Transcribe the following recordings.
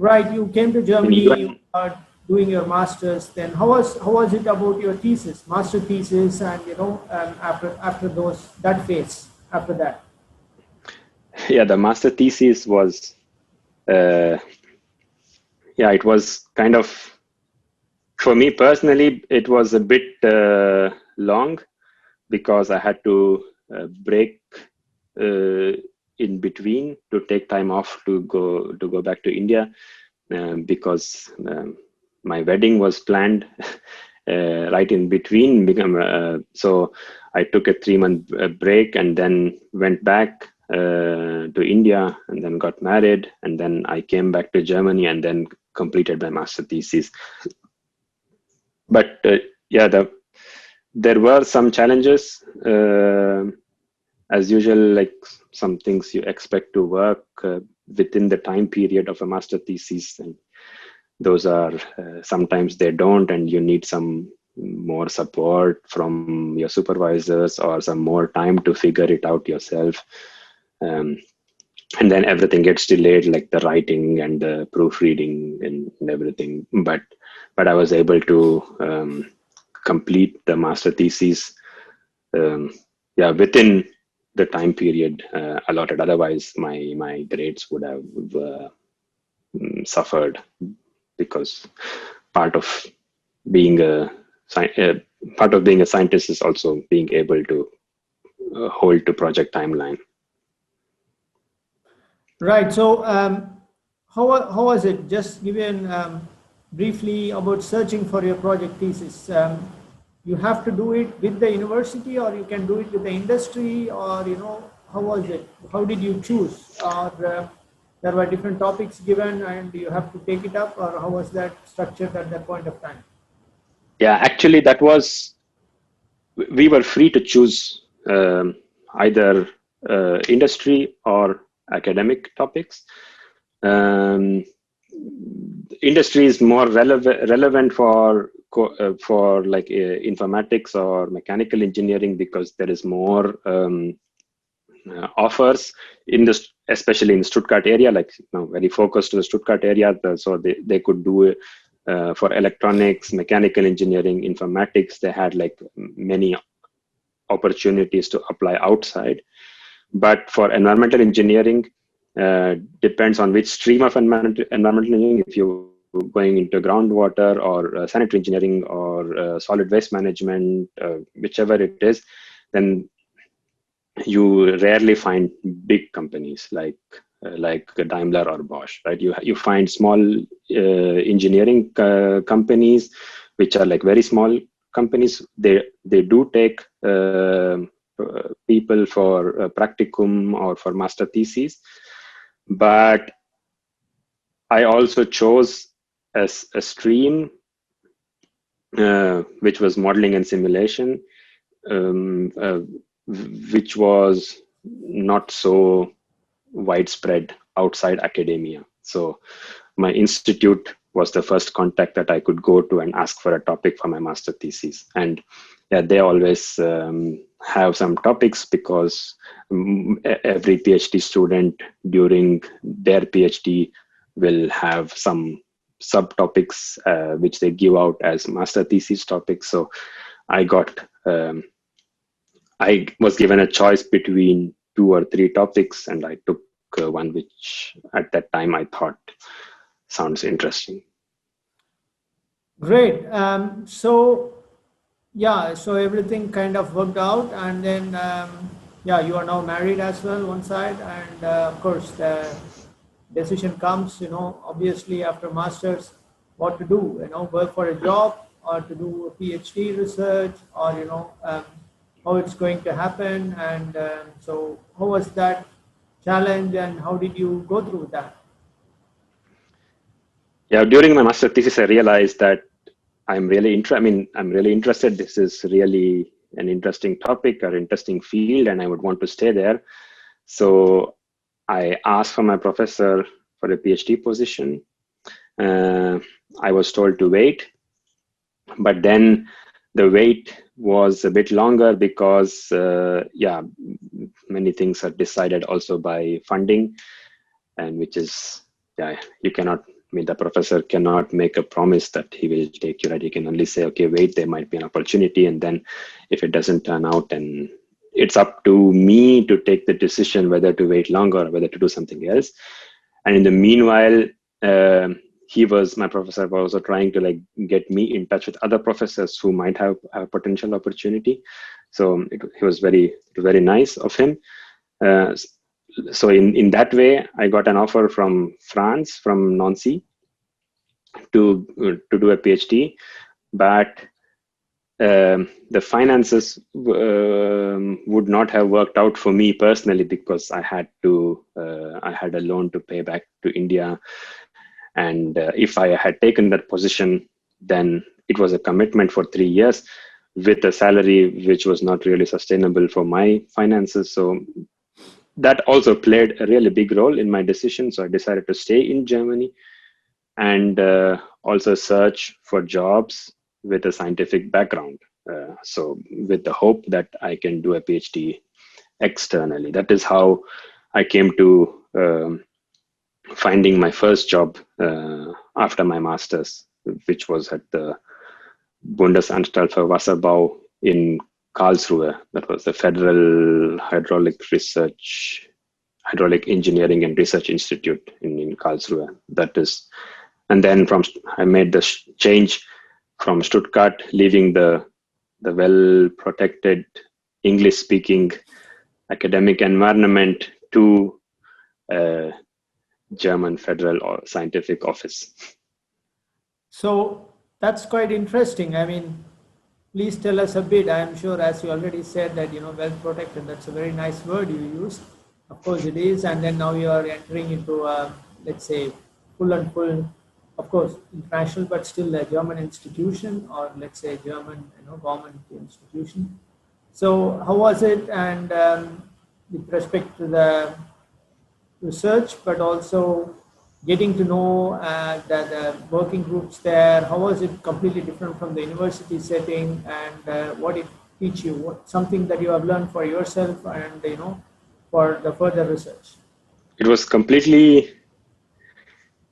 Right, you came to Germany, you Even, are doing your master's. Then how was it about your thesis, master thesis, and after that phase after that? yeah, the master thesis was, uh, yeah, it was kind of, for me personally, it was a bit long because I had to break uh, in between to take time off to go back to India, because my wedding was planned right in between. So I took a 3-month break and then went back to India and then got married, and then I came back to Germany and then completed my master thesis. But yeah, there were some challenges. As usual, like some things you expect to work within the time period of a master thesis, and those are sometimes they don't, and you need some more support from your supervisors or some more time to figure it out yourself. Um, and then everything gets delayed, like the writing and the proofreading and everything. But I was able to complete the master thesis, um, yeah, within the time period allotted. Otherwise, my grades would have suffered, because part of being part of being a scientist is also being able to hold to project timeline. Right. So, how was it? Just give in briefly about searching for your project thesis. You have to do it with the university, or you can do it with the industry, or how was it? How did you choose? Or there were different topics given, and you have to take it up, or how was that structured at that point of time? Yeah, actually, that was, we were free to choose either industry or academic topics. Um, Industry is more relevant for like informatics or mechanical engineering, because there is more offers in this, especially in the Stuttgart area, like very focused to the Stuttgart area. So they could do for electronics, mechanical engineering, informatics. They had like many opportunities to apply outside. But for environmental engineering, depends on which stream of environmental engineering. If you're going into groundwater or sanitary engineering or solid waste management, whichever it is, then you rarely find big companies like Daimler or Bosch, right? You find small engineering companies, which are like very small companies. They do take people for practicum or for master theses, but I also chose as a stream which was modeling and simulation, which was not so widespread outside academia. So my institute was the first contact that I could go to and ask for a topic for my master thesis. And yeah, they always have some topics, because every PhD student during their PhD will have some subtopics which they give out as master thesis topics. So I got I was given a choice between 2 or 3 topics, and I took one which at that time I thought sounds interesting. Great. So everything kind of worked out, and then yeah, you are now married as well, one side, and of course the decision comes, obviously after masters, what to do, work for a job or to do a PhD research, or how it's going to happen, and so how was that challenge, and how did you go through that? Yeah, during my master thesis, I realized that I'm really interested. This is really an interesting topic or interesting field, and I would want to stay there. So I asked for my professor for a PhD position. I was told to wait, but then the wait was a bit longer because yeah, many things are decided also by funding, and which is, yeah, you cannot mean, the professor cannot make a promise that he will take you, right? He can only say, okay, wait, there might be an opportunity. And then if it doesn't turn out, then it's up to me to take the decision whether to wait longer or whether to do something else. And in the meanwhile, my professor was also trying to like get me in touch with other professors who might have a potential opportunity. So it was very nice of him. So in that way, I got an offer from France, from Nancy, to do a PhD, but the finances would not have worked out for me personally, because I had a loan to pay back to India, and if I had taken that position, then it was a commitment for 3 years with a salary which was not really sustainable for my finances. So that also played a really big role in my decision. So I decided to stay in Germany and also search for jobs with a scientific background. So with the hope that I can do a PhD externally. That is how I came to finding my first job after my master's, which was at the Bundesanstalt für Wasserbau in Karlsruhe. That was the Federal Hydraulic Engineering and Research Institute in Karlsruhe. That is, and then I made the change from Stuttgart, leaving the well-protected English-speaking academic environment to German Federal or Scientific Office. So that's quite interesting. I mean, please tell us a bit. I'm sure, as you already said, that, well protected, that's a very nice word you used. Of course it is. And then now you are entering into let's say, full, of course, international, but still a German institution, or let's say German, government institution. So how was it? And with respect to the research, but also getting to know the working groups there, how was it completely different from the university setting, and what it teach you? Something that you have learned for yourself and, for the further research? It was completely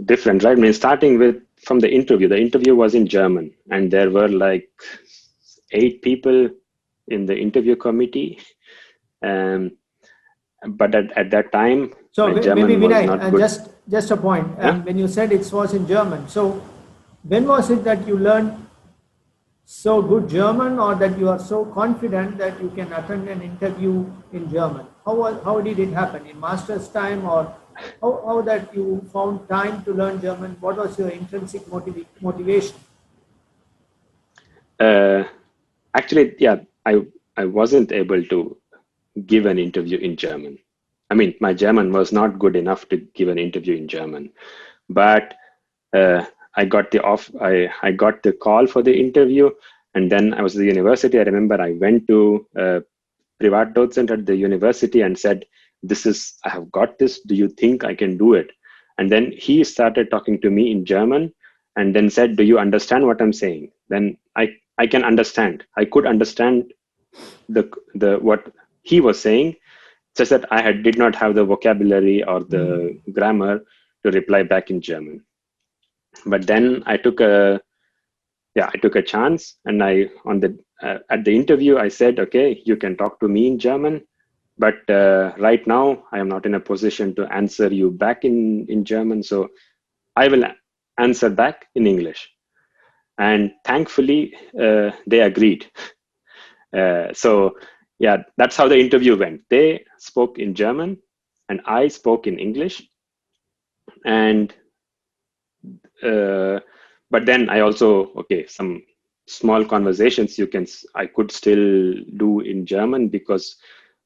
different, right? I mean, starting from the interview was in German, and there were like 8 people in the interview committee. But at that time, so my German maybe Vinay, was not good. Just a point. Yeah? When you said it was in German, so when was it that you learned so good German, or that you are so confident that you can attend an interview in German? How did it happen? In master's time, or how that you found time to learn German? What was your intrinsic motivation? Actually, yeah, I wasn't able to give an interview in German. I mean, my German was not good enough to give an interview in German, but I got I got the call for the interview, and then I was at the university. I remember I went to Privatdozent at the university and said, I have got this. Do you think I can do it? And then he started talking to me in German, and then said, do you understand what I'm saying? Then I can understand. I could understand what he was saying, just that I did not have the vocabulary or the grammar to reply back in German. But then I took a chance, and at the interview I said, okay, you can talk to me in German, but right now I am not in a position to answer you back in German, so I will answer back in English. And thankfully they agreed. So yeah, that's how the interview went. They spoke in German and I spoke in English. And but then I also, some small conversations I could still do in German, because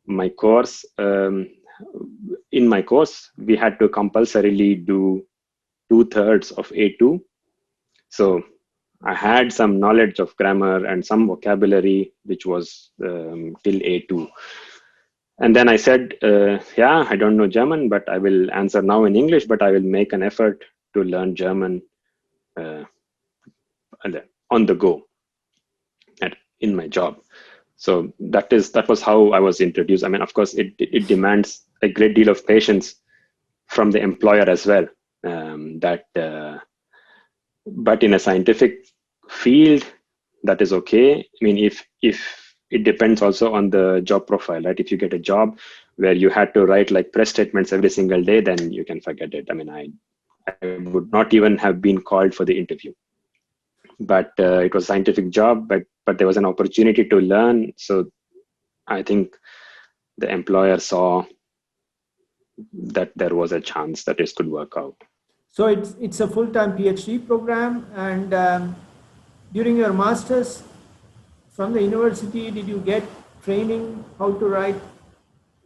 my course, in my course, we had to compulsorily do 2/3 of A2. So I had some knowledge of grammar and some vocabulary, which was till A2. And then I said, yeah, I don't know German, but I will answer now in English, but I will make an effort to learn German on the go in my job. So that was how I was introduced. I mean, of course, it demands a great deal of patience from the employer as well. But in a scientific field, that is okay. I mean, if it depends also on the job profile, right? If you get a job where you had to write like press statements every single day, then you can forget it. I mean, I would not even have been called for the interview. But it was a scientific job, but there was an opportunity to learn. So I think the employer saw that there was a chance that this could work out. So it's a full-time PhD program, and during your masters from the university, did you get training how to write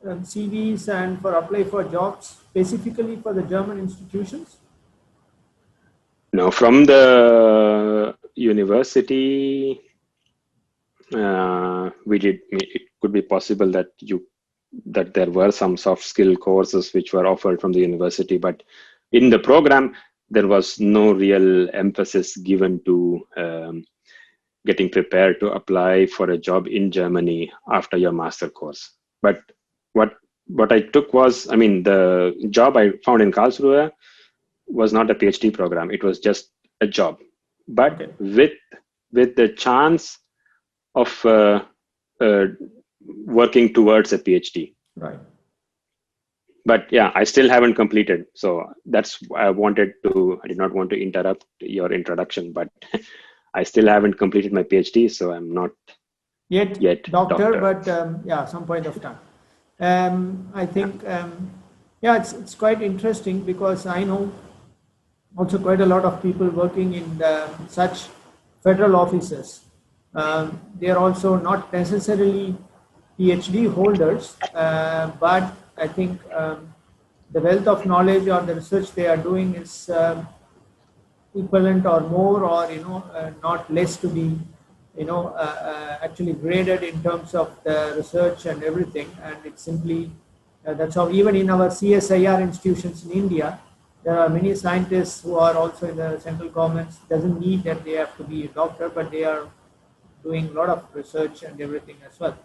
CVs and for apply for jobs specifically for the German institutions? No, from the university, we did. It could be possible that there were some soft skill courses which were offered from the university, but in the program there was no real emphasis given to getting prepared to apply for a job in Germany after your master course. But what I took was, I mean, the job I found in Karlsruhe was not a PhD program. It was just a job, but Okay. with the chance of working towards a PhD. Right. But yeah, I still haven't completed. So that's why I did not want to interrupt your introduction, but I still haven't completed my PhD, so I'm not yet Doctor, doctor. but yeah, some point of time. I think, yeah, it's quite interesting because I know also quite a lot of people working in such federal offices. They are also not necessarily PhD holders, but I think the wealth of knowledge or the research they are doing is equivalent or more, or not less to be actually graded in terms of the research and everything. And it's simply that's how even in our CSIR institutions in India, there are many scientists who are also in the central governments. Doesn't need that they have to be a doctor, but they are doing a lot of research and everything as well.